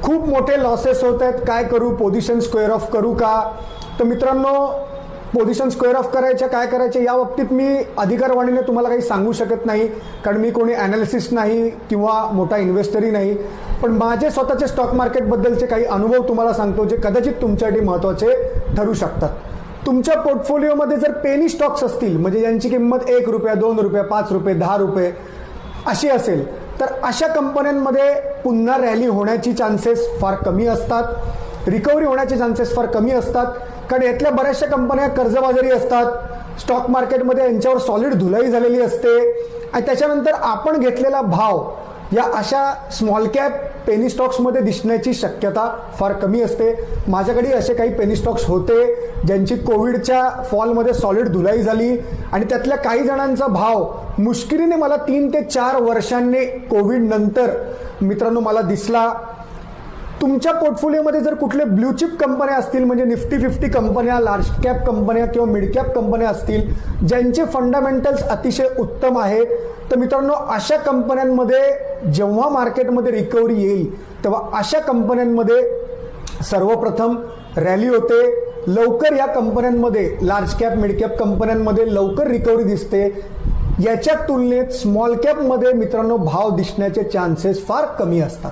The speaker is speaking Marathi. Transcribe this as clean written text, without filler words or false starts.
खूप मोठे लॉसेस होत आहेत, काय करू, पोझिशन स्क्वेअर ऑफ करू का? तर मित्रांनो, पोझिशन स्क्वेअर ऑफ करायच्या काय करायचे या बाबतीत मी अधिकारवाणीने तुम्हाला काही सांगू शकत नाही, कारण मी कोणी ॲनालिसिस्ट नाही किंवा मोठा इन्व्हेस्टरही नाही. पण माझे स्वतःचे स्टॉक मार्केटबद्दलचे काही अनुभव तुम्हाला सांगतो, जे कदाचित तुमच्यासाठी महत्त्वाचे ठरू शकतात. तुमच्या पोर्टफोलिओमध्ये जर पेनी स्टॉक्स असतील, म्हणजे ज्यांची किंमत 1 रुपया, 2 रुपये, 5 रुपये, 10 रुपये अशी असेल, तर अशा कंपन्यांमध्ये पुन्हा रॅली होण्याची चान्सेस फार कमी असतात, रिकव्हरी होण्याचे चान्सेस फार कमी असतात. कारण यातल्या बऱ्याचशा कंपन्या कर्जबाजारी असतात, स्टॉक मार्केटमध्ये यांच्यावर सॉलिड धुलाई झालेली असते, आणि त्याच्यानंतर आपण घेतलेला भाव या अशा स्मॉल कॅप पेनी स्टॉक्समध्ये दिसण्याची शक्यता फार कमी असते. माझ्याकडे असे काही पेनी स्टॉक्स होते ज्यांची कोविडच्या फॉलमध्ये सॉलिड धुलाई झाली, आणि त्यातल्या काही जणांचा भाव मुश्किलीने मला 3 ते 4 वर्षांनी कोविड नंतर मित्रांनो मला दिसला. तुमच्या पोर्टफोलिओमध्ये जर कुठले ब्ल्यूचिप कंपन्या असतील, म्हणजे निफ्टी 50 कंपन्या, लार्ज कॅप कंपन्या किंवा मिड कॅप कंपन्या असतील, ज्यांचे फंडामेंटल्स अतिशय उत्तम आहेत, तर मित्रांनो अशा कंपन्यांमध्ये जेव्हा मार्केटमध्ये रिकव्हरी येईल तेव्हा अशा कंपन्यांमध्ये सर्वप्रथम रॅली होते. लवकर या कंपन्यांमध्ये, लार्ज कॅप मिड कॅप कंपन्यांमध्ये लवकर रिकव्हरी दिसते. याच्या तुलनेत स्मॉल कॅपमध्ये मित्रांनो भाव दिसण्याचे चान्सेस फार कमी असतात.